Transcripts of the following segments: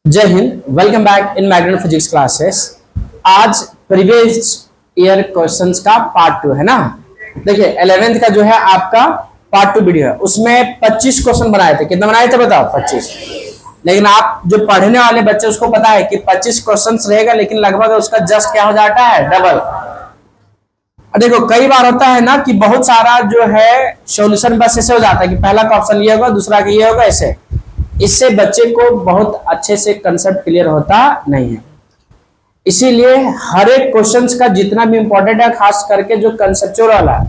जय Hind. Welcome back in magnet physics classes. आज previous year questions का पार्ट 2 है ना। देखिए 11th का जो है आपका पार्ट 2 वीडियो है, उसमें 25 क्वेश्चन बनाए थे। कितना बनाए थे बताओ? 25। लेकिन आप जो पढ़ने वाले बच्चे उसको पता है कि 25 क्वेश्चंस रहेगा, लेकिन लगभग उसका जस्ट क्या हो जाता है, डबल। देखो कई बार होता है ना कि बहुत सारा जो है सॉल्यूशन बस ऐसे हो जाता है कि पहला का ऑप्शन ये होगा, दूसरा का ये होगा, ऐसे। इससे बच्चे को बहुत अच्छे से कंसेप्ट क्लियर होता नहीं है। इसीलिए हर एक क्वेश्चंस का जितना भी इंपॉर्टेंट है, खास करके जो कंसेप्चुअल वाला है,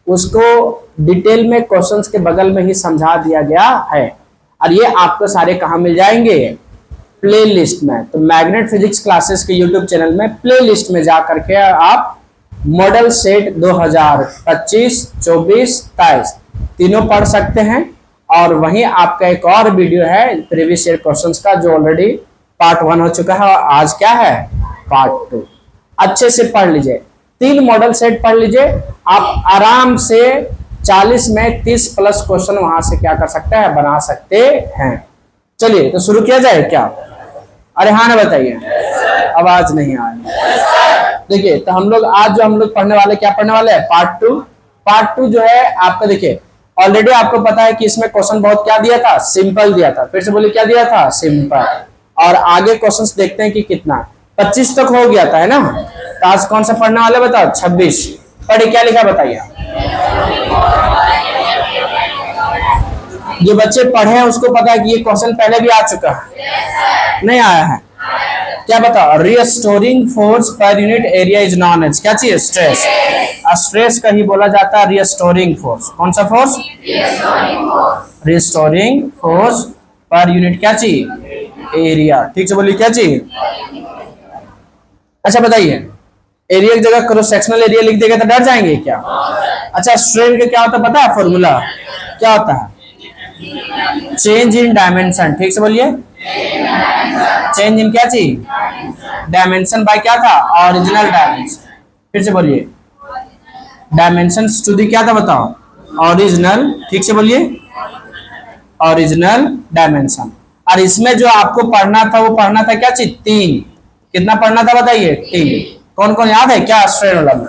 उसको डिटेल में क्वेश्चंस के बगल में ही समझा दिया गया है। और ये आपको सारे कहाँ मिल जाएंगे? प्ले लिस्ट में। तो मैग्नेट फिजिक्स क्लासेस के यूट्यूब चैनल में प्ले लिस्ट में जा करके आप मॉडल सेट 2025, 24, 23 तीनों पढ़ सकते हैं। और वहीं आपका एक और वीडियो है प्रीवियस ईयर क्वेश्चंस का, जो ऑलरेडी पार्ट 1 हो चुका है। आज क्या है? पार्ट 2। अच्छे से पढ़ लीजिए, 3 मॉडल सेट पढ़ लीजिए। आप आराम से 40 में 30 प्लस क्वेश्चन वहां से क्या कर सकते हैं, बना सकते हैं। चलिए तो शुरू किया जाए क्या? अरे हाँ ना बताइए, आवाज नहीं आ रही। देखिए तो हम लोग पढ़ने वाले क्या पढ़ने वाले हैं? पार्ट 2। पार्ट 2 जो है आपका, देखिए ऑलरेडी आपको पता है कि इसमें क्वेश्चन बहुत क्या दिया था, सिंपल दिया था। फिर से बोलिए क्या दिया था? सिंपल। और आगे क्वेश्चंस देखते हैं कि कितना। 25 तक हो गया था, है ना। तो आज कौन सा पढ़ने वाले बताओ? 26। पढ़े क्या लिखा बताइए। जो बच्चे पढ़े हैं उसको पता है कि ये क्वेश्चन पहले भी आ चुका है, नहीं आया है? क्या बताओ? Restoring force per unit area is known as क्या चीज? स्ट्रेस। स्ट्रेस का ही बोला जाता है रिस्टोरिंग फोर्स। कौन सा force? Restoring force per unit क्या चीज? एरिया। ठीक से बोलिए क्या चीज? अच्छा बताइए, एरिया की जगह क्रॉस सेक्शनल एरिया लिख देगा तो डर जाएंगे क्या? अच्छा स्ट्रेन का क्या होता है पता है? फॉर्मूला क्या होता है? Change in dimension. ठीक से बोलिए, चेंज इन क्या चीज? डायमेंशन बाय क्या था? Original dimension. फिर से बोलिए, डायमेंशन टू दी क्या था बताओ? ओरिजिनल। ठीक से बोलिए, ओरिजिनल डायमेंशन। और इसमें जो आपको पढ़ना था वो पढ़ना था क्या चीज? 3। कितना पढ़ना था बताइए? 3। कौन कौन याद है क्या? स्ट्रेन वाला में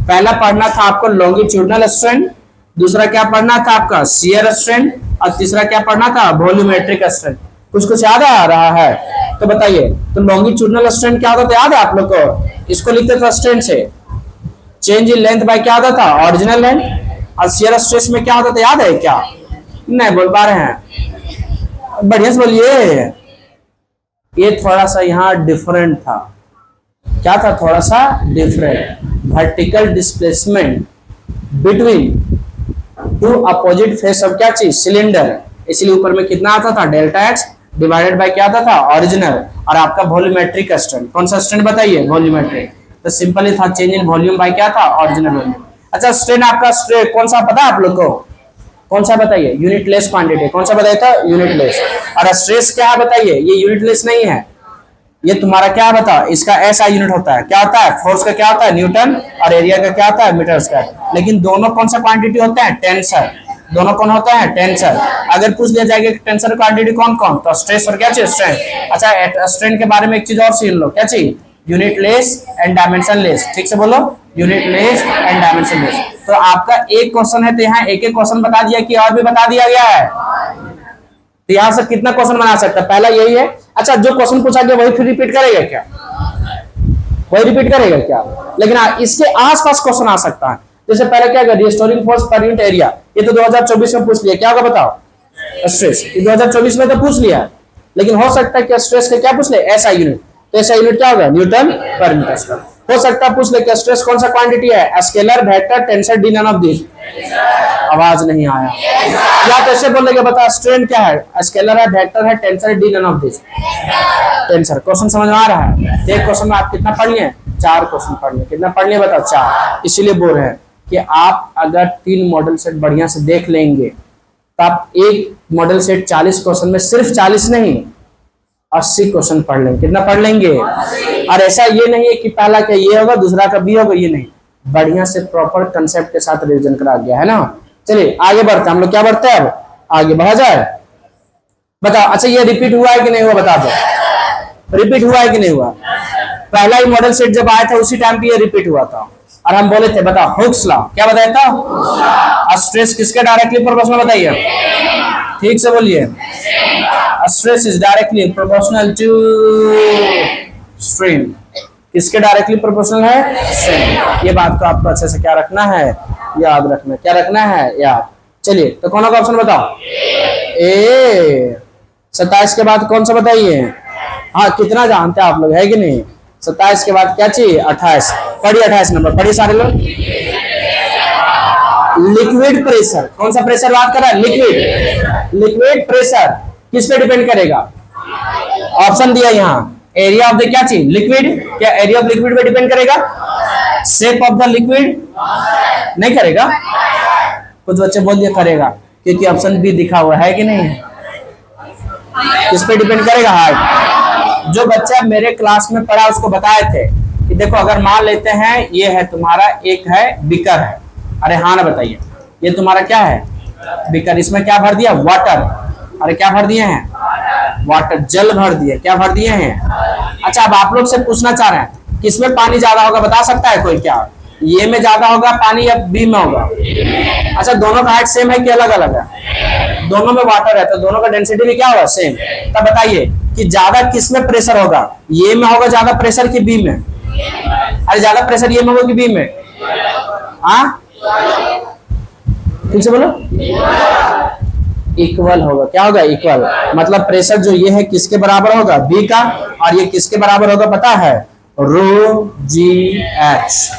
पहला पढ़ना था आपको लॉन्गिट्यूडनल स्ट्रेन, दूसरा क्या पढ़ना था आपका? शियर स्ट्रेन, और तीसरा क्या पढ़ना था? Volumetric strain. कुछ याद आ रहा है तो बताइए। तो लॉन्गिट्यूडनल स्ट्रेन क्या होता था याद है आप लोग को? इसको लिखते थे स्ट्रेन से चेंज इन लेंथ बाय क्या होता था? Original length. और शियर स्ट्रेस में क्या होता था याद है क्या? नहीं बोल पा रहे हैं, बढ़िया से बोलिए। ये थोड़ा सा यहाँ डिफरेंट था। क्या था? थोड़ा सा different. Vertical displacement between two opposite face of क्या चीज? सिलेंडर। इसलिए ऊपर में कितना आता था? डेल्टा एक्स डिवाइडेड बाय क्या आता था? ओरिजिनल। और आपका वॉल्यूमेट्रिक स्ट्रेन। कौन सा स्ट्रेन बताइए? वॉल्यूमेट्रिक। तो सिंपल ही था, चेंज इन वॉल्यूम बाय क्या था? Original volume. अच्छा स्ट्रेन आपका स्ट्रेन कौन सा पता है आप लोग को? कौन सा बताइए? Unitless quantity. कौन सा बताया था? यूनिटलेस। और स्ट्रेस क्या है बताइए? ये यूनिटलेस नहीं है, ये तुम्हारा क्या बता? इसका ऐसा यूनिट होता है। क्या होता है? फोर्स का क्या होता है? न्यूटन। और एरिया का क्या होता है? Metre square. लेकिन दोनों कौन सा क्वांटिटी होते हैं? टेंसर। दोनों कौन होता है? टेंसर। अगर पूछ लिया जाएगा टेंसर क्वांटिटी कौन कौन, तो स्ट्रेस और क्या चीज? स्ट्रेन। अच्छा स्ट्रेन के बारे में एक चीज और सीख लो, क्या चीज? Unitless and dimensionless. ठीक से बोलो, यूनिटलेस एंड डायमेंशनलेस। तो आपका एक क्वेश्चन है तो यहाँ एक एक क्वेश्चन बता दिया कि और भी बता दिया गया है? तो यहाँ से कितना क्वेश्चन बना सकता है? पहला यही है। अच्छा जो क्वेश्चन पूछा गया वही फिर रिपीट करेगा क्या? वही रिपीट करेगा क्या? लेकिन इसके आसपास क्वेश्चन आ सकता है। जैसे पहले क्या गया? Restoring force per unit area, ये तो 2024 में पूछ लिया। क्या होगा बताओ? स्ट्रेस। 2024 में तो पूछ लिया, लेकिन हो सकता है कि स्ट्रेस का क्या पूछ ले? ऐसा यूनिट। तो ऐसा यूनिट क्या होगा? न्यूटन पर मीटर स्क्वायर। हो सकता है पूछ ले कि स्ट्रेस कौन सा क्वांटिटी है? Scalar, vector, tensor, the none of this. आवाज नहीं आया। या तो ऐसे बोलेगा बता स्ट्रेन क्या है? स्केलर है, वेक्टर है, टेंसर है, the none of this. Tensor. Question समझ में आ रहा है? एक क्वेश्चन में आप कितना पढ़ लिए? 4 क्वेश्चन पढ़ लिए। कितना पढ़ लिए बताओ? 4। इसीलिए बोल रहे हैं कि आप अगर 3 मॉडल सेट बढ़िया से देख लेंगे तो आप एक मॉडल सेट 40 क्वेश्चन में सिर्फ 40 नहीं 80 क्वेश्चन पढ़ लेंगे। कितना पढ़ लेंगे? और ऐसा ये नहीं है कि पहला का ये होगा दूसरा का बी होगा, ये नहीं। बढ़िया से प्रॉपर कंसेप्ट के साथ रिवीजन करा गया है ना। चलिए आगे बढ़ते हैं। हम लोग क्या बढ़ते हैं? अब आगे बढ़ा जाए। बताओ। अच्छा ये रिपीट हुआ है कि नहीं हुआ बता दो। रिपीट हुआ है कि नहीं हुआ? पहला ही मॉडल सेट जब आया था उसी टाइम पे ये रिपीट हुआ था और हम बोले थे बताओ हुक्स लॉ क्या बताया था? स्ट्रेस किसके डायरेक्टली प्रोपोर्शनल बताइए, ठीक से बोलिए। Stress is directly proportional to strain. किसके डायरेक्टली प्रोपोर्शनल है? स्ट्रेन। ये बात को आपको अच्छे से क्या रखना है, याद रखना। क्या रखना है? याद। चलिए तो कौन सा ऑप्शन बताओ? ए। 27 के बाद कौन सा बताइए? हाँ कितना जानते हैं आप लोग, है कि नहीं? 27 के बाद क्या चाहिए? 28। पढ़िए 28 नंबर, पढ़िए सारे लोग। Liquid pressure. कौन सा प्रेशर बात कर रहा है? लिक्विड। लिक्विड प्रेशर किस पे डिपेंड करेगा? ऑप्शन दिया यहाँ, एरिया ऑफ द क्या चीज? लिक्विड। क्या एरिया ऑफ लिक्विड पे डिपेंड करेगा? शेप ऑफ द लिक्विड नहीं करेगा? कुछ बच्चे बोल दिया करेगा, क्योंकि ऑप्शन बी दिखा हुआ है कि नहीं? किस पे डिपेंड करेगा? हाइट। जो बच्चा मेरे क्लास में पढ़ा उसको बताए थे कि देखो अगर मान लेते हैं ये है तुम्हारा, एक है बीकर है, अरे हाँ ना बताइए, ये तुम्हारा क्या है? बीकर। इसमें क्या भर दिया? वाटर। अरे क्या भर दिए हैं? वाटर, जल भर दिए। क्या भर दिए हैं? अच्छा अब आप लोग से पूछना चाह रहे हैं किसमें पानी ज्यादा होगा, बता सकता है कोई? क्या ये में ज्यादा होगा पानी या बी में होगा? अच्छा दोनों का हाइट सेम है कि अलग अलग है? दोनों में वाटर है तो दोनों का डेंसिटी भी क्या होगा? सेम। तब बताइए कि ज्यादा किस में प्रेशर होगा? ये में होगा ज्यादा प्रेशर कि बी में? अरे ज्यादा प्रेशर ये में होगा कि बी में? हाँ ठीक से बोलो। इक्वल होगा। क्या होगा? इक्वल। मतलब प्रेशर जो ये है किसके बराबर होगा? बी का। और ये किसके बराबर होगा पता है? रो जी एच।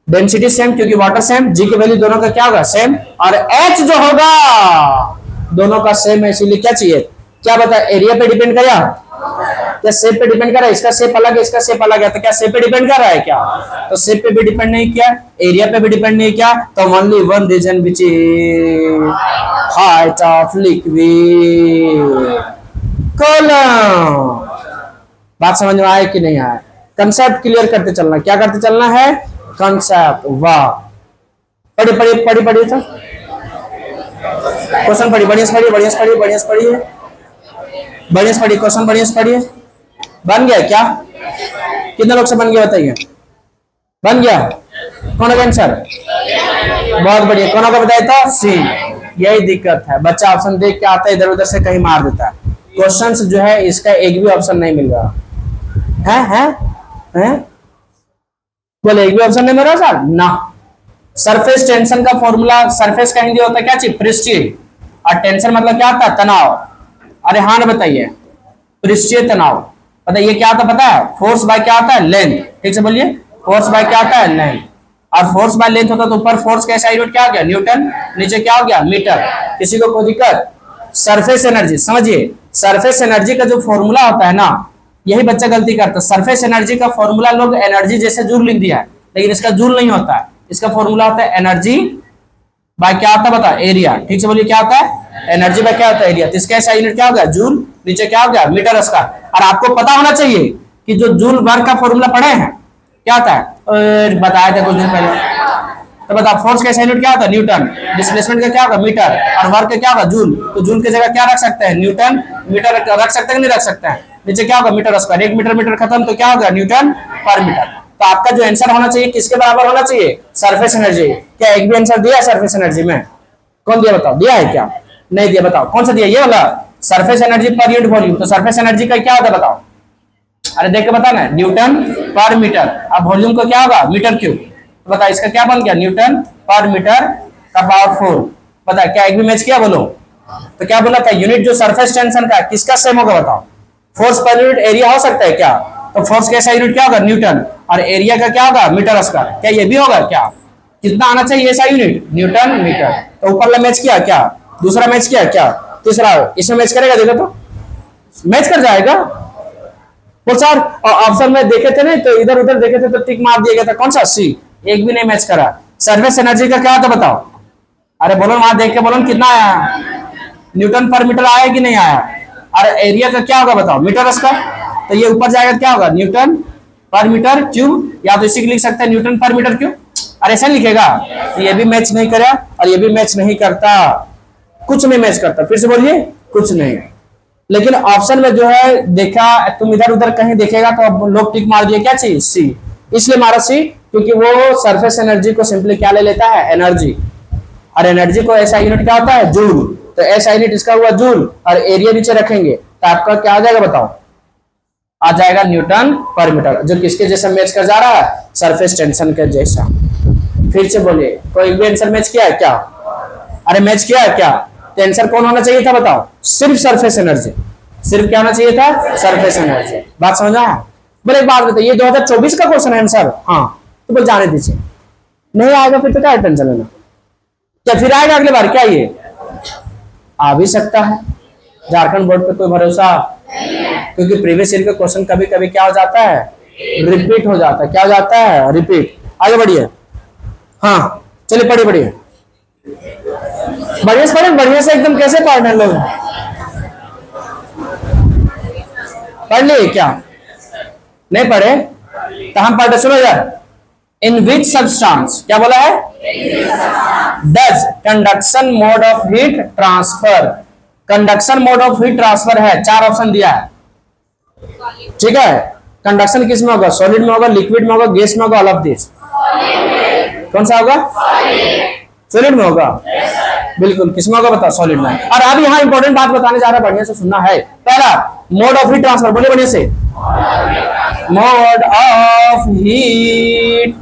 डेंसिटी सेम क्योंकि वाटर सेम, जी की वैल्यू दोनों का क्या होगा? सेम। और एच जो होगा दोनों का सेम है, इसीलिए क्या चाहिए? क्या बता? एरिया पे डिपेंड करेगा क्या शेप पे डिपेंड कर रहा है? इसका शेप अलग है, इसका शेप अलग है, तो क्या शेप पे डिपेंड कर रहा है? क्या तो शेप पे भी डिपेंड नहीं किया, एरिया पे भी डिपेंड नहीं किया, तो only one reason which is height of liquid column. बात समझ में आए कि नहीं आए? कंसेप्ट क्लियर करते चलना। क्या करते चलना है? कंसेप्ट। वाह पढ़िए पढ़िए पढ़िए पढ़िए तो क्वेश्चन पढ़िए, बढ़िया से पढ़िए, बढ़िया से पढ़िए, बढ़िया से पढ़िए, बढ़िया से पढ़िए, क्वेश्चन बढ़िया से पढ़िए। बन गया क्या? कितने लोग से बन गया बताइए? बन गया? कौन का आंसर? बहुत बढ़िया। कौन का बताया था? सी। यही दिक्कत है, बच्चा ऑप्शन देख के आता है इधर उधर से कहीं मार देता है। क्वेश्चंस जो है इसका एक भी ऑप्शन नहीं मिल रहा है? बोले एक भी ऑप्शन नहीं मिल रहा सर ना। सरफेस टेंशन का फॉर्मूला, सरफेस का हिंदी होता है क्या चीज? पृष्ठीय। और टेंशन मतलब क्या होता है? तनाव। अरे हाँ ना बताइए, पृष्ठीय तनाव। पता ये क्या होता है? पता है? फोर्स बाय क्या होता है? लेंथ। ठीक से बोलिए, फोर्स बाय क्या होता है? लेंथ। और फोर्स बाय लेंथ होता है तो ऊपर फोर्स का SI यूनिट क्या हो गया? न्यूटन, नीचे क्या हो गया? मीटर। किसी को कोई दिक्कत? सरफेस एनर्जी समझिए, सरफेस एनर्जी का जो फॉर्मूला होता है ना, यही बच्चा गलती करता है। सरफेस एनर्जी का फॉर्मूला लोग एनर्जी जैसे जूल लिख दिया है, लेकिन इसका जूल नहीं होता है। इसका फॉर्मूला होता है एनर्जी बाय क्या होता है? बता, एरिया। ठीक से बोलिए क्या होता है? एनर्जी बाय क्या होता है? एरिया। तो इसका SI यूनिट क्या हो गया? जूल, नीचे क्या हो गया? Metre square. और आपको पता होना चाहिए कि जो जूल वर्ग का फॉर्मूला पढ़े हैं क्या होता है? बताया था कुछ दिन पहले। तो बता, फोर्स का SI यूनिट क्या होता है? न्यूटन। डिस्प्लेसमेंट का क्या होगा? मीटर। और वर्क का क्या होगा? जूल। तो जूल की जगह क्या रख सकते हैं? न्यूटन। मीटर रख सकते हैं कि नहीं रख सकते हैं? नीचे क्या होगा? Metre square. एक मीटर मीटर खत्म तो क्या होगा? न्यूटन पर मीटर। तो आपका जो आंसर होना चाहिए किसके बराबर होना चाहिए? Surface energy. क्या एक भी आंसर दिया है सरफेस एनर्जी में? कौन दिया बताओ? दिया है क्या? नहीं दिया। बताओ कौन सा दिया? ये वाला surface energy per unit volume. तो सरफेस एनर्जी का क्या होता है बताओ? अरे देख के बता ना, न्यूटन पर मीटर। अब वॉल्यूम को क्या होगा? Metre cube. बता इसका क्या बन गया? न्यूटन पर मीटर का पावर 4। पता क्या एक भी मैच किया? बोलो तो क्या बोला था? यूनिट जो सरफेस टेंशन का किसका सेम होगा बताओ? फोर्स पर यूनिट एरिया हो सकता है क्या? तो फोर्स का यूनिट क्या होगा? न्यूटन। और एरिया का क्या होगा? Metre square. क्या ये भी होगा? क्या कितना आना चाहिए ऐसा यूनिट? Newton metre. तो ऊपर वाला मैच किया क्या? दूसरा मैच किया क्या? तीसरा इसमें मैच करेगा? देखो तो मैच कर जाएगा। वो सर ऑप्शन में देखे थे नहीं तो इधर उधर देखे थे तो टिक मार दिया गया था। कौन सा? सी। एक भी नहीं मैच करा। सरफेस एनर्जी का क्या होता बताओ? अरे बोलो वहां देख के बोलो कितना आया? न्यूटन पर मीटर आया कि नहीं आया? और एरिया का क्या होगा बताओ? Metre square. तो ये ऊपर जाएगा क्या होगा? न्यूटन पर मीटर क्यूब। या तो इसी को लिख सकते हैं न्यूटन पर मीटर क्यूब। और ऐसा लिखेगा तो ये भी मैच नहीं करा और ये भी मैच नहीं करता, कुछ नहीं मैच करता। फिर से बोलिए, कुछ नहीं। लेकिन ऑप्शन में जो है देखा, तुम इधर उधर कहीं देखेगा तो अब लोग टिक मार दिए क्या चीज, सी। इसलिए मारा सी क्योंकि वो सरफेस एनर्जी को सिंपली क्या ले लेता है, एनर्जी। और एनर्जी को ऐसा यूनिट क्या होता है, जूल। तो ऐसा यूनिट इसका हुआ जूल, और एरिया नीचे रखेंगे तो आपका क्या आ जाएगा बताओ, आ जाएगा न्यूटन पर मीटर, जो किसके जैसा मैच कर जा रहा है, सरफेस टेंशन के जैसा। फिर से बोलिए, कोई भी आंसर मैच किया है क्या? अरे मैच किया है क्या? तो आंसर कौन होना चाहिए था बताओ, सिर्फ सरफेस एनर्जी। सिर्फ क्या होना चाहिए था, सरफेस एनर्जी। बात समझा है? बोले एक बात बताइए, 2024 का क्वेश्चन है आंसर, हाँ तो बोल जाने दीजिए, नहीं आएगा फिर तो क्या टेंशन लेना, क्या फिर आएगा अगली बार क्या? ये आ भी सकता है, झारखंड बोर्ड पे कोई भरोसा, क्योंकि प्रीवियस ईयर का क्वेश्चन कभी कभी क्या हो जाता है, रिपीट हो जाता है। क्या हो जाता है, रिपीट। आगे बढ़िए, हाँ चलिए पढ़िए पढ़िए, बढ़िया से पढ़े, बढ़िया से एकदम। कैसे पढ़ने लोग, पढ़ लिए क्या? नहीं पढ़े तो हम पढ़ते, सुनो यार। इन विच सब्सटेंस, क्या बोला है, does conduction mode of heat transfer. Conduction mode of heat transfer है, 4 ऑप्शन दिया है, ठीक है। कंडक्शन किस में होगा, सॉलिड में होगा, लिक्विड में होगा, गैस में होगा, ऑल ऑफ दिस। कौन सा होगा, सॉलिड में होगा, बिल्कुल। किस में होगा बताओ, सॉलिड में। और अब यहाँ इंपॉर्टेंट बात बताने जा रहा है, बढ़िया से सुनना है। पहला, मोड ऑफ हीट ट्रांसफर, बोलिए बढ़िया से, मोड ऑफ हीट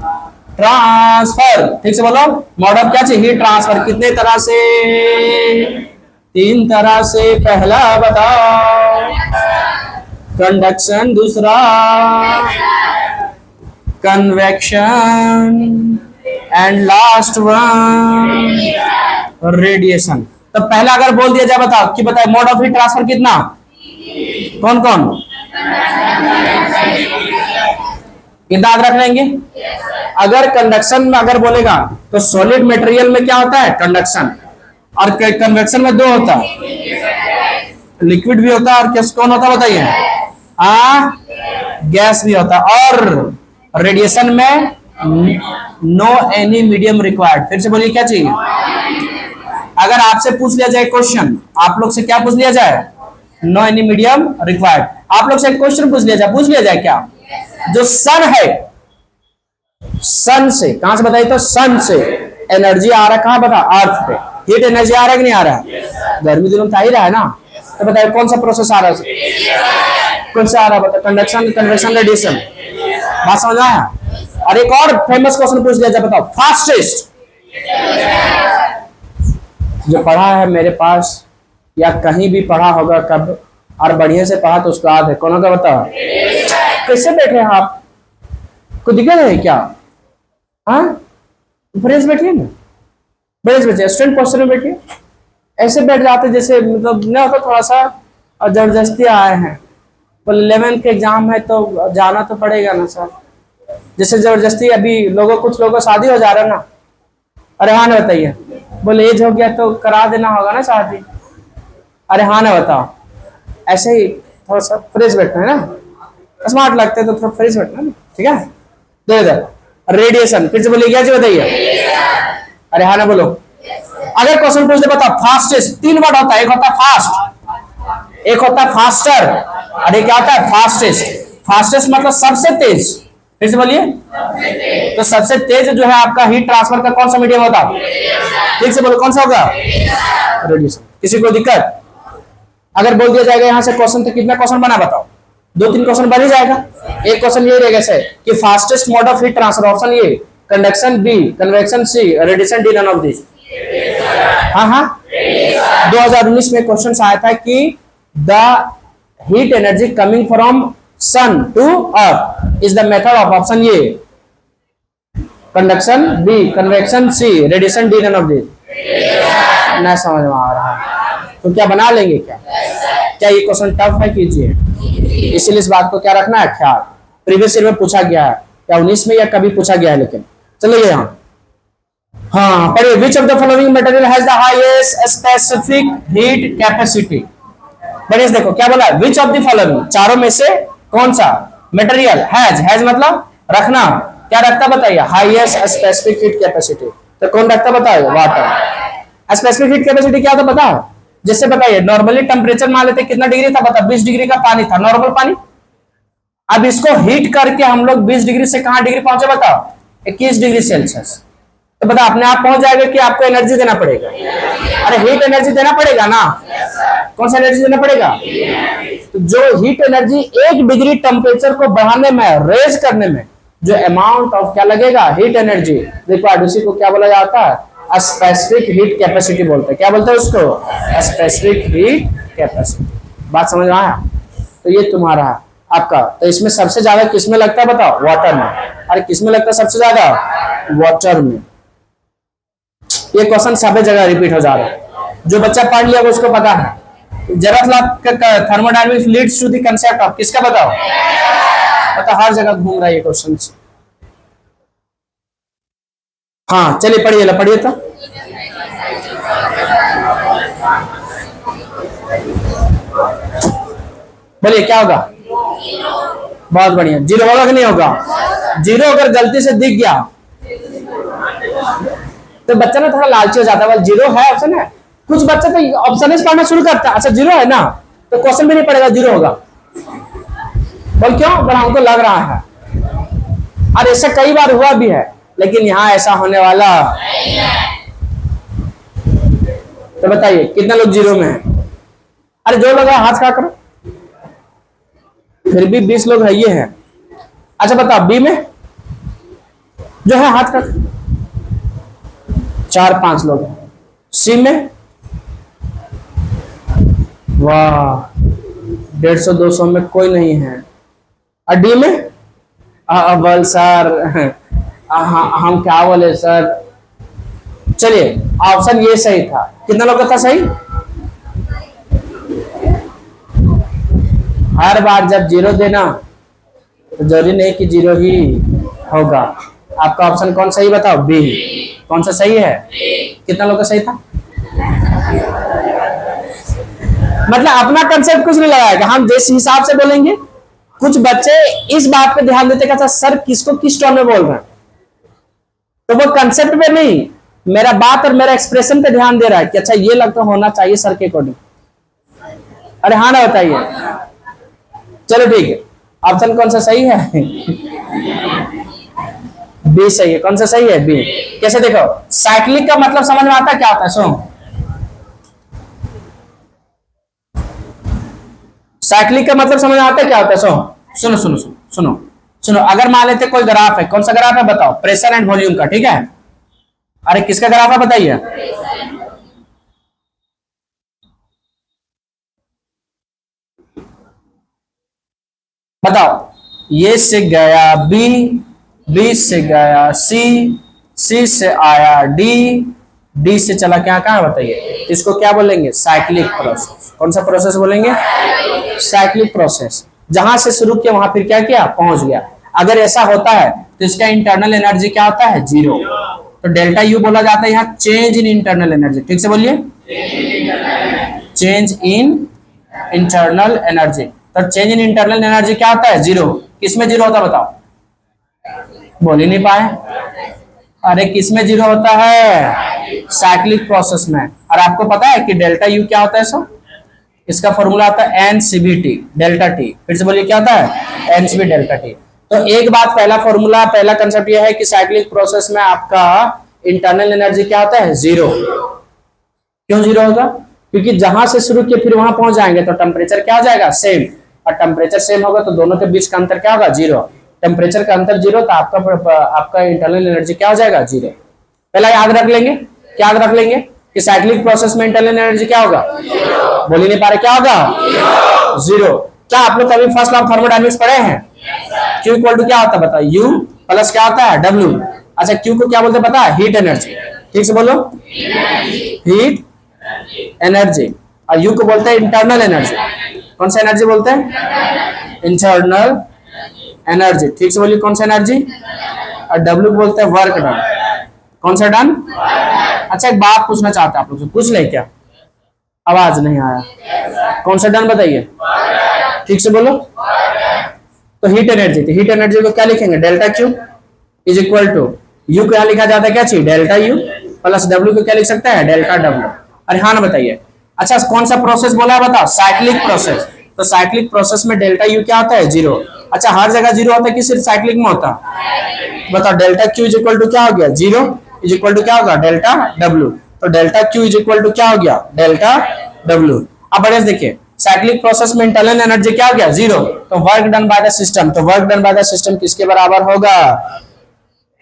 ट्रांसफर, ठीक से बोलो। मोड ऑफ क्या चाहिए, हीट ट्रांसफर। कितने तरह से, 3 तरह से। पहला बताओ कंडक्शन, दूसरा convection, and last one radiation. तो पहला अगर बोल दिया जाए बताओ कि बताए मोड ऑफ हीट ट्रांसफर कितना, कौन कौन, कितना याद रख लेंगे? अगर कंडक्शन में अगर बोलेगा तो सॉलिड मटेरियल में क्या होता है, कंडक्शन। और कन्वेक्शन में 2 होता है, लिक्विड भी होता है, और किस कौन होता है बताइए, गैस भी होता है। और रेडिएशन में नो एनी मीडियम रिक्वायर्ड। फिर से बोलिए क्या चाहिए? अगर आपसे पूछ लिया जाए क्वेश्चन, आप लोग से क्या पूछ लिया जाए, नो एनी मीडियम रिक्वायर्ड। आप लोग से एक क्वेश्चन पूछ लिया जाए क्या, जो सन है, सन से, कहां से बताइए, तो सन से एनर्जी आ रहा है, कहां बता, अर्थ पे। हीट एनर्जी आ रहा है कि नहीं आ रहा है, गर्मी दिनों में आ ही रहा है ना। तो बताइए कौन सा प्रोसेस आ रहा है, कौन सा आ रहा है बताओ, कंडक्शन, कन्वेक्शन, रेडिएशन। बात समझ आया? और एक और फेमस क्वेश्चन पूछ लिया जाए, बताओ फास्टेस्ट, जो पढ़ा है मेरे पास या कहीं भी पढ़ा होगा कब, और बढ़िया से पढ़ा तो उसका याद है, कौन होगा बताओ? कैसे बैठे हैं आप, को दिक्कत है क्या? हाँ फ्रेश बैठिए ना, फ्रेश बैठिए, स्टूडेंट पोस्टर में बैठिए। ऐसे बैठ जाते जैसे मतलब न होता, थोड़ा सा और जबरदस्ती आए हैं, बोले 11th के एग्जाम है तो जाना तो पड़ेगा ना सर। जैसे जबरदस्ती अभी लोगों, कुछ लोगों शादी हो जा रहा है ना, अरे हाँ ना बताइए, बोले एज हो गया तो करा देना होगा ना शादी, अरे हाँ ना बताओ। ऐसे ही थोड़ा सा फ्रेश बैठना है ना, स्मार्ट लगते हैं तो थोड़ा फ्रेश बैठना है, ठीक है। दे इधर रेडिएशन, फिर से बोलिए क्या जी बताइए, अरे हाँ ना बोलो। अगर क्वेश्चन पूछ दे बताओ फास्टेस्ट, 3 वर्ड होता है, एक होता है फास्ट, एक होता है फास्टर, और एक क्या होता है फास्टेस्ट। फास्टेस्ट मतलब सबसे तेज, फिर से बोलिए, तो सबसे तेज जो है आपका हीट ट्रांसफर का कौन सा मीडियम होता है, ठीक से बोलो कौन सा होगा, रेडिएशन। किसी को दिक्कत? अगर बोल दिया जाएगा यहाँ से क्वेश्चन तो कितना क्वेश्चन बना बताओ, 2-3 क्वेश्चन बन ही जाएगा। एक क्वेश्चन ये रहेगा सर कि fastest mode of heat transfer, option A conduction B, convection C, radiation D, none of this. हाँ हाँ 2019 में क्वेश्चन आया था कि the heat energy coming from sun to earth is the method of, option A conduction B, convection C, radiation D, none of this. नहीं समझ में आ रहा है तो क्या बना लेंगे क्या? क्या ये क्वेश्चन टफ है? कीजिए। इसीलिए इस बात को क्या रखना है ख्याल, प्रीवियस ईयर में पूछा गया है या 19 में या कभी पूछा गया है। लेकिन चलिए यहाँ हाँ पढ़िए, which of the following material has the highest specific heat capacity. बढ़िया देखो क्या बोला, विच ऑफ द फॉलोइंग, चारों में से कौन सा मटेरियल हैज मतलब रखना, क्या रखता बताइए, हाईएस्ट स्पेसिफिक हीट कैपेसिटी। तो कौन रखता बताइए, वाटर। स्पेसिफिक हीट कैपेसिटी क्या होता पता है, जैसे बताइए नॉर्मली टेम्परेचर मान लेते कितना डिग्री था, बता 20 डिग्री का पानी था, नॉर्मल पानी। अब इसको हीट करके हम लोग 20 डिग्री से कहां डिग्री पहुंचे बताओ, 21 डिग्री सेल्सियस। तो बता अपने आप पहुंच जाएगा कि आपको एनर्जी देना पड़ेगा? अरे हीट एनर्जी देना पड़ेगा ना। कौन सा एनर्जी देना पड़ेगा? तो जो हीट एनर्जी 1 डिग्री टेम्परेचर को बढ़ाने में, रेज करने में जो अमाउंट ऑफ क्या लगेगा, हीट एनर्जी रिक्वायर्ड, उसी को क्या बोला जाता है, स्पेसिफिक हीट कैपेसिटी बोलते हैं। क्या बोलते हैं उसको? Specific heat capacity. बात समझ में आया? तो ये तुम्हारा आपका, तो इसमें सबसे ज्यादा किसमें लगता है बताओ? वाटर में। अरे किसमें लगता है सबसे ज्यादा? वाटर में। ये क्वेश्चन सभी जगह रिपीट हो जा रहा है, जो बच्चा पढ़ लिया उसको पता है। जरा thermodynamics leads to the concept of, किसका बताओ? पता, हर जगह घूम रहा है ये क्वेश्चन। हाँ चलिए पढ़िए, पढ़िए तो। बोलिए क्या होगा? बहुत बढ़िया। जीरो होगा कि नहीं होगा? जीरो अगर गलती से दिख गया तो बच्चा ना थोड़ा लालची हो जाता है, जीरो है ऑप्शन है। कुछ बच्चा तो ऑप्शन पढ़ना शुरू करता है, अच्छा जीरो है ना तो क्वेश्चन भी नहीं पड़ेगा, जीरो होगा। बोल क्यों? बोल हमको लग रहा है। और ऐसा कई बार हुआ भी है, लेकिन यहां ऐसा होने वाला। तो बताइए कितने लोग जीरो में हैं? अरे जो लोग हाथ खड़ा करो। फिर भी 20 लोग है ये है। अच्छा बताओ बी में जो है हाथ खड़ा, 4-5 लोग हैं। सी में वाह 150-200 में कोई नहीं है। और डी में बोल सर हम क्या बोले सर। चलिए ऑप्शन ये सही था। कितना लोग का था सही? हर बार जब जीरो देना तो जरूरी नहीं कि जीरो ही होगा। आपका ऑप्शन कौन सही बताओ? बी। कौन सा सही है? कितना लोग का सही था? मतलब अपना कंसेप्ट कुछ नहीं लगाएगा, हम जिस हिसाब से बोलेंगे। कुछ बच्चे इस बात पे ध्यान देते कि सर किसको किस टर्म में बोल रहे हैं, तो वो कंसेप्ट पे नहीं, मेरा बात और मेरा एक्सप्रेशन पे ध्यान दे रहा है कि अच्छा ये लगता होना चाहिए सर के अकॉर्डिंग। अरे हाँ ना बताइए। चलो ठीक है, ऑप्शन कौन सा सही है? बी सही है। कौन सा सही है? बी। कैसे? देखो साइक्लिक का मतलब समझ में आता है क्या होता है? सुनो, साइक्लिक का मतलब समझ में आता है क्या होता है? सुनो सुनो सुनो सुनो सुनो। अगर मान लेते कोई ग्राफ है, कौन सा ग्राफ है बताओ? प्रेशर एंड वॉल्यूम का, ठीक है। अरे किसका ग्राफ है बताइए? बताओ। ये से गया बी, बी से गया सी, सी से आया डी, डी से चला क्या कहां बताइए? इसको क्या बोलेंगे? Cyclic process. कौन सा प्रोसेस बोलेंगे? Cyclic process. जहां से शुरू किया वहां फिर क्या किया? पहुंच गया। अगर ऐसा होता है तो इसका इंटरनल एनर्जी क्या होता है? जीरो। तो डेल्टा यू बोला जाता है यहाँ चेंज इन इंटरनल एनर्जी। ठीक से बोलिए, चेंज इन इंटरनल एनर्जी। तो चेंज इन इंटरनल एनर्जी क्या होता है? जीरो। किसमें जीरो होता है बताओ? बोल ही नहीं पाए। अरे किसमें जीरो होता है? साइक्लिक प्रोसेस में। और आपको पता है कि डेल्टा यू क्या होता है? सो इसका फॉर्मूला आता है एनसीबी डेल्टा टी। फिर से बोलिए क्या होता है? NCB delta T. तो एक बात, पहला फॉर्मूला, पहला कंसेप्ट यह है कि साइक्लिक प्रोसेस में आपका इंटरनल एनर्जी क्या होता है? जीरो। क्यों जीरो होगा? क्योंकि जहां से शुरू किए फिर वहां पहुंच जाएंगे तो टेम्परेचर क्या हो जाएगा? सेम। और टेम्परेचर सेम होगा तो दोनों के बीच का अंतर क्या होगा? जीरो। टेम्परेचर का अंतर जीरो तो आपका इंटरनल एनर्जी क्या हो जाएगा? जीरो। पहला याद रख लेंगे। क्या याद रख लेंगे? कि साइक्लिक प्रोसेस में इंटरनल एनर्जी क्या होगा? बोल ही नहीं पा रहे, क्या होगा? जीरो। क्या आप लोग कभी फर्स्ट लॉ ऑफ थर्मोडायनेमिक्स पढ़े हैं? Q इक्वल टू क्या होता है बताओ? U प्लस क्या होता है? W। अच्छा Q को क्या बोलते हैं पता है? Heat energy. ठीक से बोलो, हीट एनर्जी। और U को बोलते हैं इंटरनल एनर्जी। कौन सा एनर्जी बोलते हैं? Internal energy. ठीक से बोलिए कौन सा एनर्जी? और W को बोलते हैं वर्क डन। कौन सा डन? अच्छा एक बात पूछना चाहता है आप लोग से, पूछ ले क्या? आवाज नहीं आया। कौन सा डन बताइए? ठीक से बोलो। तो हीट एनर्जी थी, हीट एनर्जी को क्या लिखेंगे? Delta Q is equal to U क्या लिखा जाता है? क्या चाहिए? डेल्टा यू प्लस डब्ल्यू को क्या लिख सकता है? Delta W. अरे हाँ ना बताइए, अच्छा कौन सा प्रोसेस बोला है बताओ, साइक्लिक प्रोसेस। तो साइक्लिक प्रोसेस में डेल्टा यू क्या होता है, जीरो। अच्छा हर जगह जीरो होता है कि सिर्फ साइक्लिक में होता है, बताओ। Delta Q is equal to क्या हो गया, जीरो इज इक्वल टू क्या होगा, डेल्टा डब्ल्यू। तो delta Q is equal to क्या हो गया, डेल्टा डब्ल्यू। अब बढ़िया देखिए, साइक्लिक प्रोसेस में इंटरनल एनर्जी क्या हो गया, जीरो। तो work done by the system, तो work done by the system किसके बराबर होगा,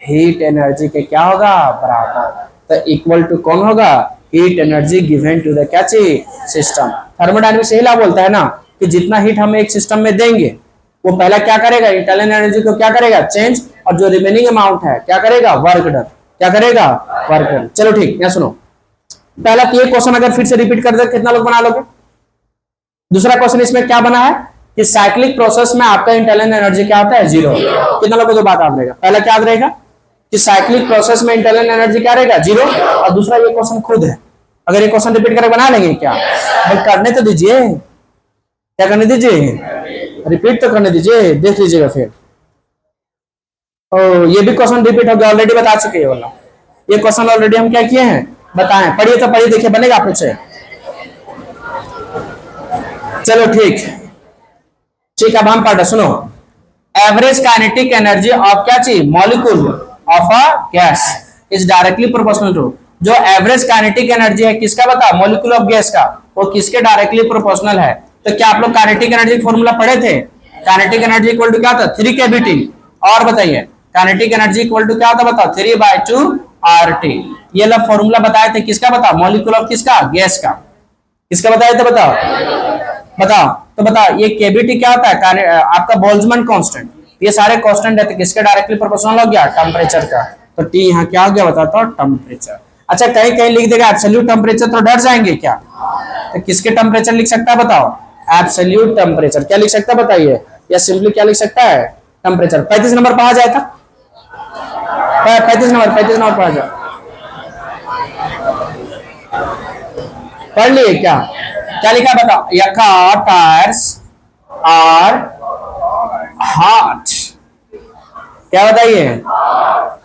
हीट एनर्जी के क्या होगा, बराबर। तो इक्वल टू कौन होगा, heat energy given to the क्या चीज, सिस्टम। थर्मोडायनामिक्स यही ला बोलता है ना कि जितना हीट हम एक सिस्टम में देंगे वो पहला क्या करेगा, इंटरनल एनर्जी को क्या करेगा, चेंज, और जो रिमेनिंग अमाउंट है क्या करेगा, वर्क डन, क्या करेगा, वर्क डन। चलो ठीक, यहाँ सुनो, पहला ये क्वेश्चन अगर फिर से रिपीट कर दे कितना लोग बना लोगे। दूसरा क्वेश्चन इसमें क्या बना है कि साइक्लिक प्रोसेस में आपका इंटरनल एनर्जी क्या होता है, जीरो। कितना लोगों को बात याद रहेगा, पहला क्या याद रहेगा कि साइक्लिक प्रोसेस में इंटरनल एनर्जी क्या रहेगा, जीरो। और दूसरा ये क्वेश्चन खुद है, अगर ये क्वेश्चन रिपीट करके बना लेंगे क्या, करने तो दीजिए, क्या करने दीजिए, रिपीट तो करने दीजिए, देख लीजिएगा फिर। ओ ये भी क्वेश्चन रिपीट हो गया, ऑलरेडी बता चुके हैं वाला, ये क्वेश्चन ऑलरेडी हम क्या किए हैं, बताएं। पढ़िए तो पढ़िए, देखिए बनेगा आप मुझसे। चलो ठीक ठीक, अब हम पढ़ते, सुनो। एवरेज काइनेटिक एनर्जी ऑफ क्या चीज, molecule of a gas is directly proportional to, जो एवरेज काइनेटिक एनर्जी है किसका, बता, मॉलिक्यूल ऑफ गैस का, वो किसके डायरेक्टली प्रोपोर्शनल है। तो क्या आप लोग काइनेटिक एनर्जी फॉर्मूला पढ़े थे, काइनेटिक एनर्जी इक्वल टू क्या था, 3 kBT। और बताइए काइनेटिक एनर्जी इक्वल टू क्या होता है, बताओ, 3/2 RT। ये लो फॉर्मूला बताए थे किसका, बताओ, मॉलिक्यूल ऑफ किसका, गैस का, किसका बताए थे, बताओ बताओ। तो बताओ ये केबीटी क्या होता है, आपका बोल्ट्जमैन कांस्टेंट। ये सारे कांस्टेंट है तो किसके डायरेक्टली प्रोपोर्शनल हो गया, टेम्परेचर का। तो टी यहाँ क्या हो गया, बताता हूँ, टेम्परेचर। अच्छा कहीं कहीं लिख देगा एब्सोल्यूट टेम्परेचर, तो डर जाएंगे क्या, तो किसके टेम्परेचर लिख सकता है, बताओ, एब्सोल्यूट टेम्परेचर। क्या लिख सकता है बताइए, या सिंपली क्या लिख सकता है, टेम्परेचर। 35 नंबर पढ़ा जाए था, 35 नंबर पढ़ा जाए, पढ़ लिए क्या, क्या लिखा बताओ, यका टायर्स आर हॉट, क्या बताइए,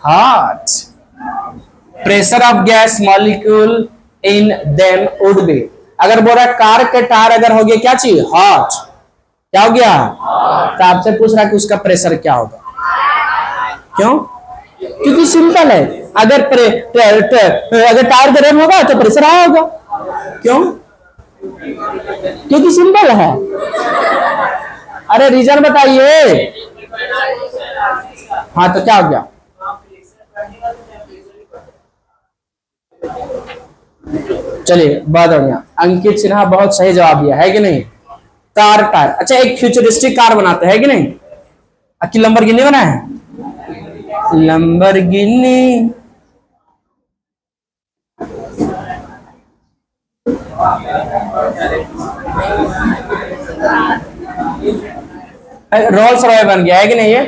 hot. Pressure of gas molecule in them would be, अगर बोल रहा कार के टायर अगर हो गया क्या चीज, हॉट, क्या हो गया, तो आपसे पूछ रहा कि उसका प्रेशर क्या होगा, क्यों, क्योंकि सिंपल है, अगर अगर टायर गर्म होगा तो प्रेशर आया होगा, क्यों, क्योंकि सिंपल है। अरे रीजन बताइए, हाँ तो क्या हो गया, चलिए बहुत बढ़िया, अंकित सिन्हा बहुत सही जवाब दिया है कि नहीं। कार टायर, अच्छा एक फ्यूचरिस्टिक कार बनाते हैं कि नहीं, अखिल लंबरगिनी बना है, लंबरगिनी। रोल्स रॉय बन गया है कि नहीं ये,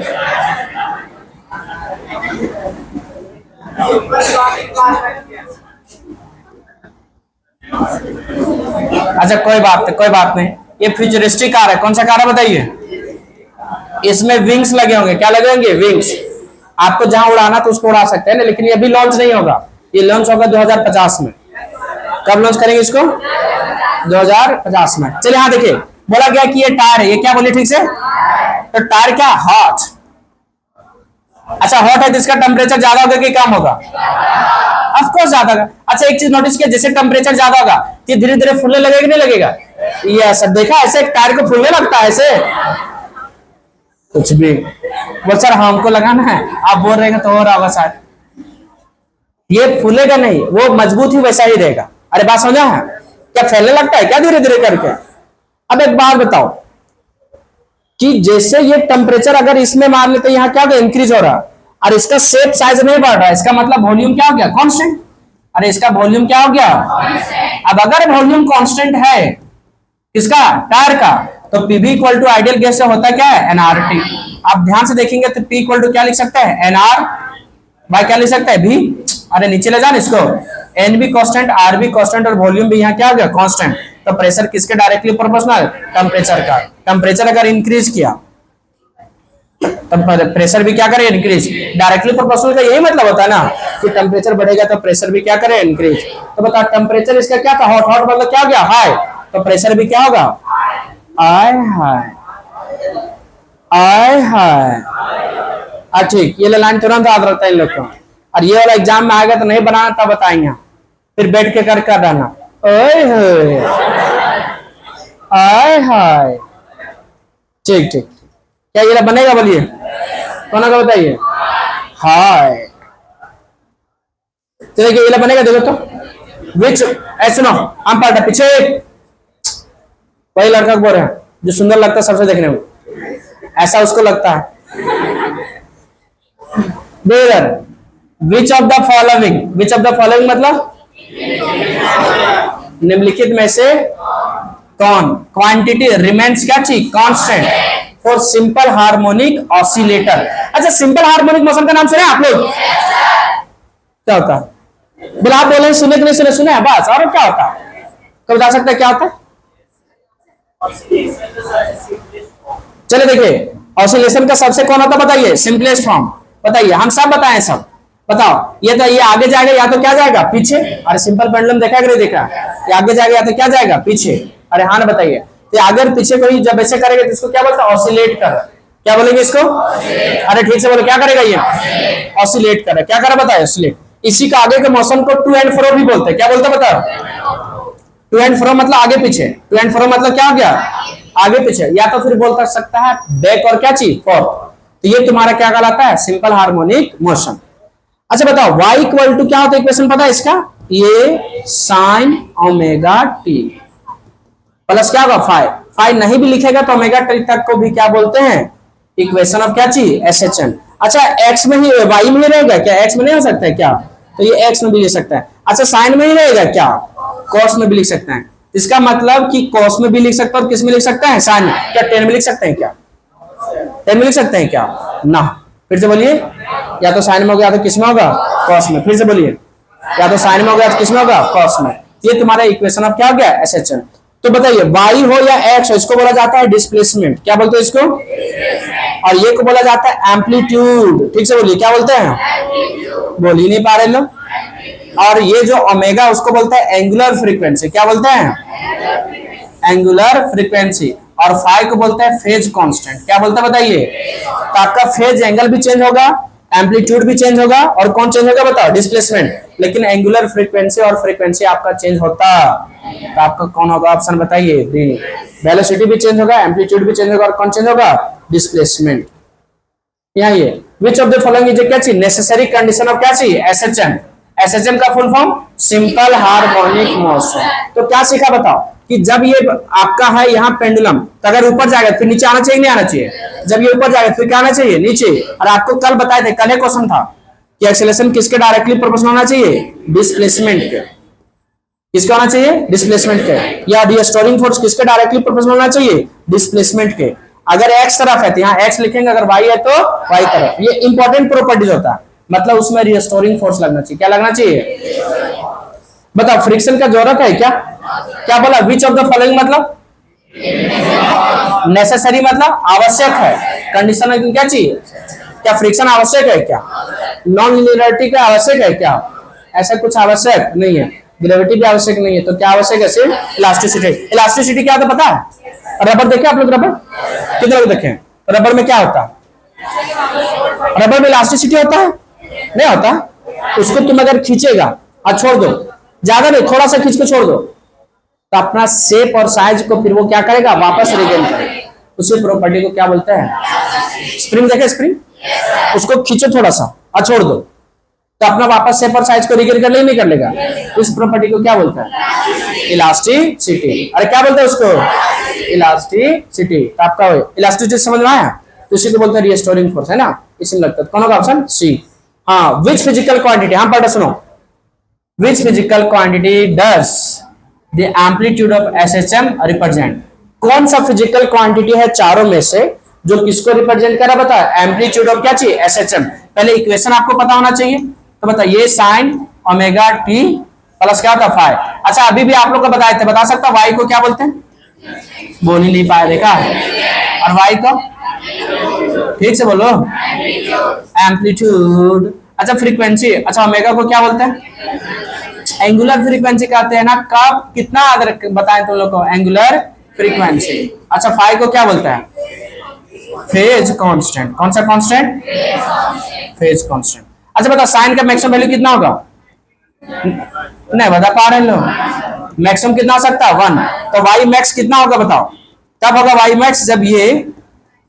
अच्छा कोई बात नहीं, ये फ्यूचरिस्टिक कार है, कौन सा कार है बताइए, इसमें विंग्स लगे होंगे, क्या लगे होंगे, विंग्स। आपको जहां उड़ाना तो उसको उड़ा सकते हैं ना, लेकिन ये अभी लॉन्च नहीं होगा, ये लॉन्च होगा 2050 में। कब लॉन्च करेंगे इसको, 2050 में। चलिए हाँ देखिए, बोला गया कि ये टायर है, ये क्या बोलिए ठीक से, तो टायर क्या, हॉट। अच्छा हॉट है तो इसका टेम्परेचर ज्यादा होगा कि कम होगा, ऑफ कोर्स ज्यादा होगा। अच्छा एक चीज नोटिस किया, जैसे टेम्परेचर ज्यादा होगा तो धीरे धीरे फूलने लगेगा कि नहीं लगेगा, ये सब देखा ऐसे टायर को फूलने लगता है ऐसे, कुछ भी बोल सर हमको लगाना है, आप बोल रहे हैं तो हो रहा होगा शायद, ये फूलेगा नहीं, वो मजबूत ही वैसा ही रहेगा। अरे बात समझा है, क्या फैलने लगता है क्या धीरे धीरे करके। अब एक बात बताओ कि जैसे ये टेम्परेचर अगर इसमें मार लेते यहाँ क्या होगा, इंक्रीज हो रहा, और इसका शेप साइज नहीं बढ़ रहा, इसका मतलब वॉल्यूम क्या हो गया, कांस्टेंट। अरे इसका वॉल्यूम क्या हो गया, अब अगर वॉल्यूम कांस्टेंट है किसका, टायर का, तो PV equal to ideal gas से होता क्या है, एनआरटी। आप ध्यान से देखेंगे तो पी इक्वल टू क्या लिख सकते हैं, एनआर बाय क्या लिख सकते हैं, भी। अरे नीचे ले जाना इसको, एन भी कांस्टेंट, आर भी कांस्टेंट, और वॉल्यूम भी यहाँ क्या हो गया, कांस्टेंट। तो प्रेशर किसके डायरेक्टली प्रोपोर्शनल, टेम्परेचर का। टेम्परेचर अगर इंक्रीज किया तो प्रेशर भी क्या करे, इंक्रीज, डायरेक्टली प्रोपोर्शनल का यही मतलब होता है ना। कि टेम्परेचर बढ़ेगा तो प्रेशर भी क्या करे, इंक्रीज। तो बताओ टेम्परेचर इसका क्या था, हॉट, हॉट मतलब क्या हो गया, हाई, तो प्रेशर भी क्या होगा, आय हाय, आय हाय। ठीक, ये लाइन तुरंत याद रखता है इन लोग को, और ये वाला एग्जाम में आएगा तो नहीं बनाना तब बताएंगे, फिर बैठ के कर डालना, ओए होए, आय हाय। ठीक ठीक, क्या ये बनेगा, बोलिए कौन का बताइए, हाय। तो देखिए ये बनेगा, देखो तो विच, ऐसे ना हम पार्ट पीछे, वही लड़का को बोल रहे हैं जो सुंदर लगता है सबसे देखने में, ऐसा उसको लगता है। Which of the following, which of the following मतलब निम्नलिखित में से कौन, क्वांटिटी रिमेन्स क्या चीज, constant for simple harmonic oscillator. अच्छा, सिंपल हार्मोनिक मोशन का नाम सुने आप लोग, क्या होता है, बोला आप बोले सुने कि नहीं सुने, सुने बस, और क्या होता है, तो बता सकते हैं क्या होता है। चलिए देखिए, ऑसिलेशन का सबसे कौन होता बताइए, सिंपलेस्ट फॉर्म, बताइए, हम सब बताएं सब, बताओ। ये तो ये आगे जाएगा या तो क्या जाएगा पीछे, अरे सिंपल पेंडुलम देखा कि नहीं देखा, ये आगे जाएगा या तो क्या जाएगा पीछे, अरे हाँ बताइए। तो अगर पीछे कोई जब ऐसे करेगा तो इसको क्या बोलते हैं, ऑसिलेट कर, क्या बोलेंगे इसको, अरे ठीक से बोलो, क्या करेगा ये, ऑसिलेट कर, क्या करा बताए, ऑसिलेट। इसी का आगे के मोशन को टू एंड फ्रो भी बोलते हैं, क्या बोलते हैं बताओ, टू एंड फ्रो मतलब आगे पीछे, टू एंड फ्रो मतलब क्या हो गया, आगे पीछे, या तो फिर बोल सकता है बैक और क्या चीज, फॉरवर्ड। तो ये तुम्हारा क्या कहलाता है, सिंपल हार्मोनिक मोशन। अच्छा बताओ, y इक्वल टू क्या होता है, इक्वेशन पता है इसका, ये साइन ओमेगा टी प्लस क्या होगा फाइव, फाइव नहीं भी लिखेगा तो ओमेगा टी तक को भी क्या बोलते हैं, इक्वेशन ऑफ क्या चीज, एसएचएन। अच्छा x में ही, y में ही रहेगा क्या, x में नहीं हो सकता है क्या, तो ये x में भी लिख सकता है। अच्छा साइन में ही रहेगा क्या, कॉस में भी लिख सकते हैं, इसका मतलब कि कॉस में भी लिख सकते हैं और किस में लिख सकते हैं, साइन में, क्या टेन में लिख सकते हैं, क्या टेन में लिख सकते हैं क्या, ना, फिर से बोलिए, या तो साइन में होगा या तो किस में होगा, कॉस में, फिर से बोलिए, या तो साइन में होगा या तो किस में होगा, कॉस में। ये तुम्हारा इक्वेशन ऑफ क्या हो गया, एसएचएन। तो बताइए y हो या x हो, इसको बोला जाता है डिस्प्लेसमेंट, क्या बोलते हैं इसको, और ये को बोला जाता है एम्पलीट्यूड, ठीक से बोलिए, क्या बोलते हैं, बोल ही नहीं पा रहे लोग। और ये जो ओमेगा उसको बोलते हैं एंगुलर फ्रीक्वेंसी, क्या बोलते हैं, एंगुलर फ्रीक्वेंसी, और फाई को बोलते हैं फेज कांस्टेंट, क्या बोलते हैं बताइए। तो आपका फेज एंगल भी चेंज होगा, एम्पलीट्यूड भी चेंज होगा, और कौन चेंज होगा बताओ, डिस्प्लेसमेंट, लेकिन एंगुलर फ्रीक्वेंसी और फ्रीक्वेंसी आपका चेंज होता, तो आपका कौन होगा ऑप्शन बताइए, वेलोसिटी भी चेंज होगा, एम्पलीट्यूड भी चेंज होगा, और कौन चेंज होगा, डिस्प्लेसमेंट। यहाँ ये which of the following is क्या चीज, नेसेसरी कंडीशन ऑफ क्या चीज, एसएचएन। एसएचएन का full form simple harmonic motion. तो क्या सीखा बताओ, कि जब ये आपका है यहाँ पेंडुलम, तो अगर ऊपर जाएगा फिर नीचे आना चाहिए, नहीं आना चाहिए, जब ये ऊपर जाएगा फिर क्या आना चाहिए, नीचे। और आपको कल बताए थे, कल क्वेश्चन था कि एक्सेलरेशन किसके डायरेक्टली प्रोपोर्शनल होना चाहिए, डिस्प्लेसमेंट के, किसका होना चाहिए, डिस्प्लेसमेंट के, या रिस्टोरिंग फोर्स किसके डायरेक्टली प्रोपोर्शनल होना चाहिए, डिस्प्लेसमेंट के। अगर एक्स तरफ है तो यहाँ एक्स लिखेंगे, अगर वाई है तो वाई तरफ। ये इंपॉर्टेंट प्रॉपर्टीज होता है, मतलब उसमें रिस्टोरिंग फोर्स लगना चाहिए, क्या लगना चाहिए। बताओ फ्रिक्शन का जरूरत है क्या, क्या बोला, विच ऑफ द फॉलोइंग मतलब नेसेसरी मतलब आवश्यक है, कंडीशन क्या चाहिए, क्या फ्रिक्शन आवश्यक है क्या, नॉन लीनियरिटी का आवश्यक है क्या, ऐसा कुछ आवश्यक नहीं है, ग्रेविटी भी आवश्यक नहीं है, तो क्या आवश्यक है, सिर्फ इलास्टिसिटी। इलास्टिसिटी क्या होता पता है, रबर देखे आप लोग, रबर कितने लोग देखे, रबर में क्या होता है, रबर में इलास्टिसिटी होता है, नहीं होता, उसको तुम अगर खींचेगा और छोड़ दो, ज्यादा नहीं थोड़ा सा खींच के छोड़ दो, तो अपना शेप और साइज को फिर वो क्या करेगा, वापस रिगेन करेगा। उसी प्रॉपर्टी को क्या बोलते हैं, स्प्रिंग देखे, स्प्रिंग, उसको खींचो थोड़ा सा और छोड़ दो, तो अपना वापस शेप और साइज को रिगेन कर ले, नहीं कर लेगा। इस प्रॉपर्टी को क्या बोलते हैं, इलास्टिसिटी। अरे क्या बोलते हैं उसको, इलास्टिसिटी। तो आपका इलास्टिसिटी समझ में आया, तो इसी को बोलते हैं रिस्टोरिंग फोर्स, है ना, इसी में लगता है। कौन होगा ऑप्शन सी। हाँ, विच फिजिकल क्वांटिटी, हम पढ़ते सुनो, which physical quantity does the amplitude of SHM represent. कौन सा फिजिकल क्वांटिटी है चारों में से जो किसको रिप्रेजेंट करा, बता, एम्पलीट्यूड ऑफ क्या चाहिए, एसएचएम। पहले इक्वेशन आपको पता होना चाहिए, तो बताइए साइन ओमेगा टी प्लस क्या होता है फाइव। अच्छा अभी भी आप लोग को बताए थे, बता सकता वाई को क्या बोलते हैं, बोल ही नहीं पाया, देखा, और वाई को ठीक से बोलो, एम्पलीट्यूड। अच्छा फ्रीक्वेंसी, अच्छा ओमेगा को क्या बोलते हैं? एंगुलर फ्रीक्वेंसी कहते हैं ना। कब कितना अगर बताएं तुम लोग को? Angular frequency. अच्छा फाई को क्या बोलता है? Phase constant. कौन सा कांस्टेंट? Phase constant. अच्छा बता साइन का मैक्सिमम वैल्यू कितना होगा? नहीं बता पा रहे लोग। मैक्सिमम कितना हो सकता है? 1। तो वाई मैक्स कितना होगा बताओ? तब होगा वाई मैक्स जब ये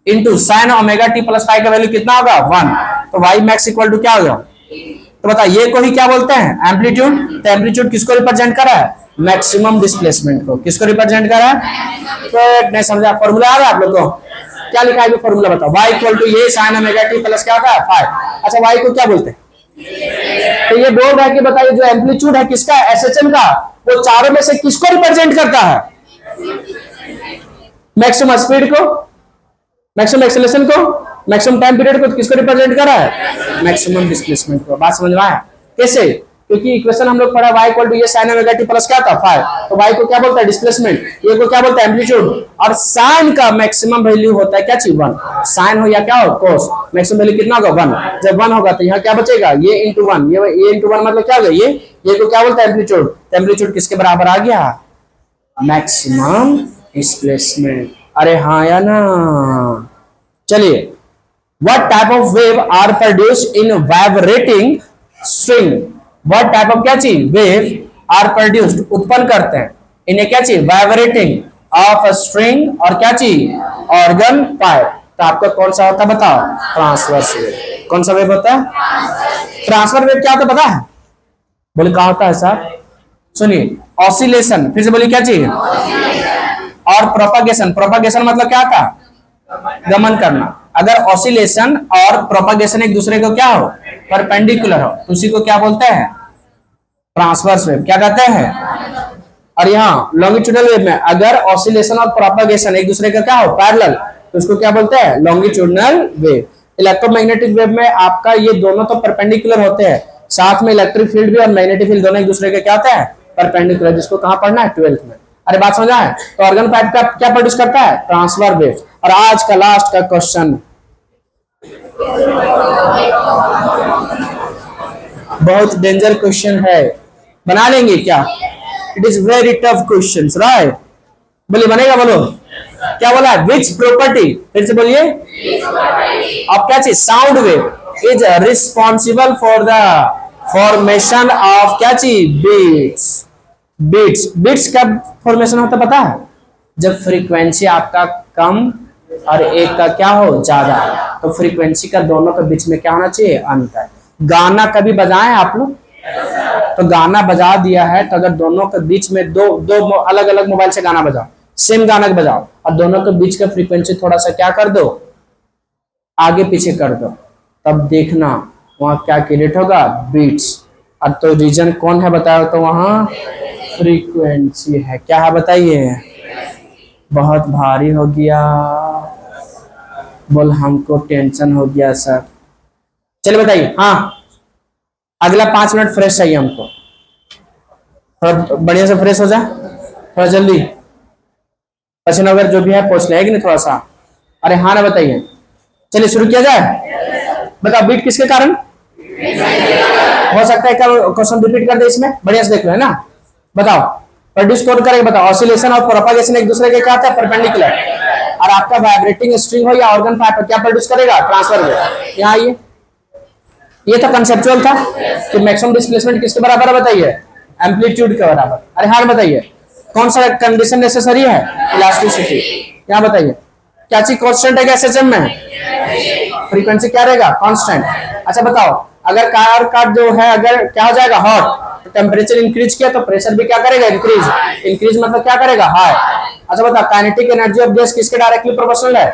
into sine omega T plus five का वैल्यू कितना होगा? 1। तो वाई मैक्स इक्वल टू क्या होगा? तो बता ये को ही क्या बोलते हैं? एम्पलीट्यूड। तो एम्पलीट्यूड किसको रिप्रेजेंट कर रहा है? मैक्सिमम डिस्प्लेसमेंट को। किसको रिप्रेजेंट कर रहा है? तो नहीं समझा? फॉर्मूला आ रहा है आप लोग को? क्या लिखा है फॉर्मूला बताओ? y इक्वल टू ये साइन ओमेगा टी प्लस क्या होता है? 5। अच्छा y को क्या बोलते हैं? तो ये बोल रहा है कि बताइए जो एम्पलीट्यूड है किसका? एसएचएम का। वो चारों में से किसको रिप्रेजेंट करता है? मैक्सिमम स्पीड को, मैक्सिमम एक्सेलरेशन को, मैक्सिमम टाइम पीरियड को। किसको रिप्रेजेंट कर रहा है? मैक्सिमम डिस्प्लेसमेंट को। बात समझ में आया? कैसे? क्योंकि इक्वेशन हम लोग पढ़ा y इक्वल टू ये sin ओमेगा t प्लस क्या था? 5। तो y को क्या बोलता है? डिस्प्लेसमेंट। ये को क्या बोलता है? एम्पलीट्यूड। और sin का मैक्सिमम वैल्यू होता है क्या चीज? 1। sin हो या क्या हो? cos। मैक्सिमम वैल्यू कितना होगा? 1। जब 1 होगा तो यहाँ क्या बचेगा? ये इंटू 1। ये इंटू 1 मतलब क्या होगा? ये को क्या बोलता है? एम्पलीट्यूड। एम्पलीट्यूड किसके बराबर आ गया? Maximum displacement. अरे हाँ या ना? चलिए what type of wave are produced in vibrating string? what type of क्या चीज? wave are produced उत्पन्न करते हैं इन्हें क्या चीज? vibrating of a string और क्या चीज? organ pipe। तो आपका कौन सा होता है बताओ? Transverse wave. कौन सा वेव होता है? ट्रांसवर्स वेव क्या होता है पता है? बोले कहा होता है सर? सुनिए ऑसिलेशन। फिर से बोलिए क्या चीज? और प्रोपागेशन। प्रोपागेशन मतलब क्या था? गमन करना। अगर ऑसिलेशन और प्रोपागेशन एक दूसरे को क्या हो? परपेंडिकुलर हो तो उसी को क्या बोलते हैं? Transverse wave. क्या कहते हैं? और यहाँ लॉन्गिट्यूडनल वेव में अगर ऑसिलेशन और प्रोपागेशन एक दूसरे का क्या हो? पैरेलल, तो उसको क्या बोलते हैं? Longitudinal wave. इलेक्ट्रोमैग्नेटिक वेव में आपका ये दोनों तो परपेंडिकुलर होते हैं, साथ में इलेक्ट्रिक फील्ड भी और मैग्नेटिक फील्ड दोनों एक दूसरे के क्या होते हैं? परपेंडिकुलर। जिसको कहाँ पढ़ना है? 12th में। अरे बात समझा है? तो ऑर्गन पाइप का क्या प्रोड्यूस करता है? Transverse wave. और आज का लास्ट का क्वेश्चन बहुत डेंजर क्वेश्चन है, बना लेंगे क्या? It is very tough question, right? बोलिए बनेगा? बोलो क्या बोला है? Which property? फिर से बोलिए। अब क्या चीज? Sound wave is responsible for the formation of क्या चीज? बीट्स। बीट्स। बीट्स कब फॉर्मेशन होता पता है? जब फ्रीक्वेंसी आपका कम और एक का क्या हो? ज्यादा। तो फ्रीक्वेंसी का दोनों के बीच में क्या होना चाहिए? अंतर। गाना कभी बजाएं आप लोग? तो गाना बजा दिया है तो अगर दोनों के बीच में दो अलग अलग मोबाइल से गाना बजाओ, सेम गाना बजाओ और दोनों के बीच का फ्रीक्वेंसी थोड़ा सा क्या कर दो? आगे पीछे कर दो, तब देखना वहां क्या क्रिएट होगा? बीट्स। और तो रीजन कौन है बताओ? तो वहां फ्रीक्वेंसी है। क्या है बताइए? बहुत भारी हो गया। बोल हमको टेंशन हो गया सर। चलिए बताइए। हाँ अगला 5 मिनट फ्रेश चाहिए हमको। थोड़ा बढ़िया से फ्रेश हो जाए, थोड़ा जल्दी। पसीना वगैरह जो भी है पोछ लेगी नहीं थोड़ा सा। अरे हाँ ना बताइए। चलिए शुरू किया जाए। बताओ बीट किसके कारण हो सकता है? क्या क्वेश्चन रिपीट कर दे इसमें? बढ़िया से देख लो है ना। बताओ प्रोड्यूस कौन करेगा? बताओ। ऑसिलेशन और प्रोपागेशन एक दूसरे के क्या होता है? परपेंडिकुलर। और आपका वाइब्रेटिंग स्ट्रिंग हो या ऑर्गन पाइप क्या प्रोड्यूस करेगा? Transfer wave. यहाँ आइए, ये तो कंसेप्चुअल था कि मैक्सिमम डिस्प्लेसमेंट किसके बराबर है बताइए? एम्पलीट्यूड के बराबर। अरे हाँ बताइए कौन सा कंडीशन नेसेसरी है? इलास्टिसिटी। यहाँ बताइए क्या चीज कांस्टेंट है एसएचएम में? फ्रीक्वेंसी क्या रहेगा? कांस्टेंट। अच्छा बताओ अगर कार का जो है अगर क्या हो जाएगा? हॉट, टेम्परेचर इंक्रीज किया तो प्रेशर भी क्या करेगा? इंक्रीज। इंक्रीज मतलब क्या करेगा? हाई। अच्छा बताओ काइनेटिक एनर्जी ऑफ गैस किसके डायरेक्टली प्रोपोर्शनल है?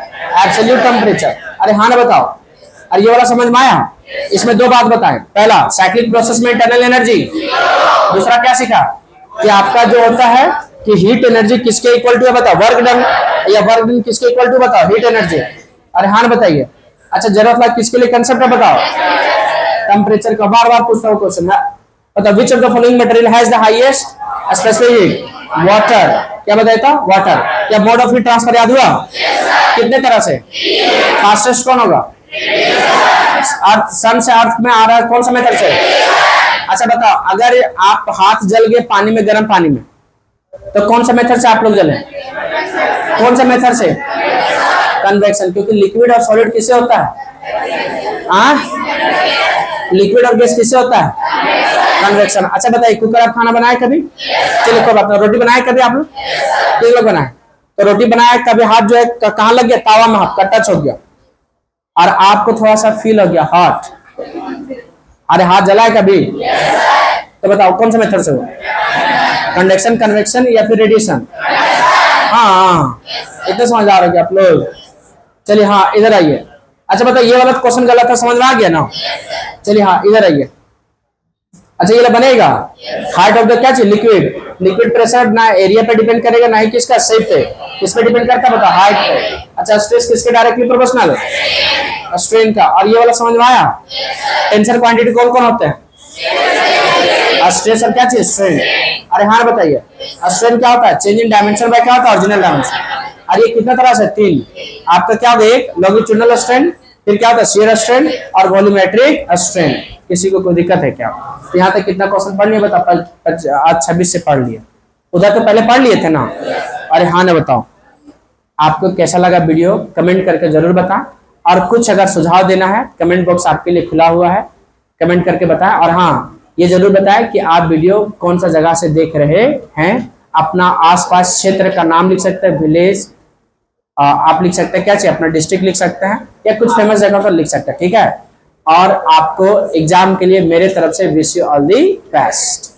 Absolute temperature. अरे हाँ ना बताओ। और ये वाला समझ में आया? इसमें दो बात बताएं। पहला साइक्लिक प्रोसेस में इंटरनल एनर्जी। दूसरा क्या सीखा? कि आपका जो होता है कि हीट एनर्जी किसके इक्वल टू है बताओ? Work done. या वर्क डन किसके इक्वल टू बताओ? Heat energy. अरे हाँ बताइए। अच्छा जरूरत लाइक किसके लिए कंसेप्ट है बताओ? टेम्परेचर का बार बार पूछता हूँ क्वेश्चन है। बताओ which of the following material has the highest specific heat? Water. क्या बताया था? वाटर। क्या मोड ऑफ हीट ट्रांसफर याद हुआ? कितने तरह से? फास्टेस्ट कौन होगा? अर्थ, सन से अर्थ में आ रहा है कौन सा मेथड से? अच्छा बताओ, अगर आप हाथ जल गए पानी में, गर्म पानी में, तो कौन सा मेथड से आप लोग जले? कौन सा मेथड से? कन्वेक्शन, क्योंकि लिक्विड और सॉलिड किससे होता है? लिक्विड और गैस किससे होता है? कन्वेक्शन। अच्छा बताइए, कुकर आप खाना बनाए कभी? चलिए कोई बात नहीं, रोटी बनाए कभी आप लोग? कितने लोग बनाए? तो रोटी बनाए कभी, हाथ जो है कहाँ लग गया? तावा में हाथ का टच हो गया और आपको थोड़ा सा फील हो गया हॉट, अरे हाथ जला है कभी? तो बताओ कौन सा मेथड से हो? कंडक्शन, कन्वेक्शन या फिर रेडिएशन? हाँ, इतने समझदार हो गए आप लोग। चलिए हाँ इधर आइए। अच्छा बताओ, ये वाला क्वेश्चन गलत है, समझ में आ गया ना? चलिए हाँ इधर आइए। अच्छा ये बनेगा हाइट ऑफ द क्या चीज? लिक्विड। लिक्विड प्रेशर ना एरिया पे डिपेंड करेगा ना ही किसका, शेप पे। किस पे डिपेंड करता है बता? हाइट पे। अच्छा स्ट्रेस किसके डायरेक्टली प्रोपोर्शनल है? स्ट्रेन का। और ये वाला समझ में आया? टेंसर क्वांटिटी कौन कौन होते हैं? स्ट्रेस और क्या चीज? स्ट्रेन। अरे हाँ बताइए, स्ट्रेन क्या होता है? चेंज इन डायमेंशन बाय क्या होता है? Original dimension. और ये कितना तरह से? 3। आपका क्या होगा? एक लॉन्गिट्यूडिनल स्ट्रेन, फिर क्या होता है? शियर स्ट्रेन और वॉल्यूमेट्रिक स्ट्रेन। किसी को कोई दिक्कत है क्या? तो यहाँ तक कितना क्वेश्चन पढ़ लिया बता? आज 26 से पढ़ लिए। उधर तो पहले पढ़ लिए थे ना? अरे हाँ ना बताओ, आपको कैसा लगा वीडियो? कमेंट करके जरूर बताएं। और कुछ अगर सुझाव देना है, कमेंट बॉक्स आपके लिए खुला हुआ है, कमेंट करके बताएं। और हाँ ये जरूर बताएं कि आप वीडियो कौन सा जगह से देख रहे हैं। अपना आसपास क्षेत्र का नाम लिख सकते हैं, विलेज आप लिख सकते हैं, क्या चाहिए? अपना डिस्ट्रिक्ट लिख सकते हैं या कुछ फेमस जगह पर लिख सकते हैं, ठीक है? और आपको एग्जाम के लिए मेरे तरफ से wish you all the best.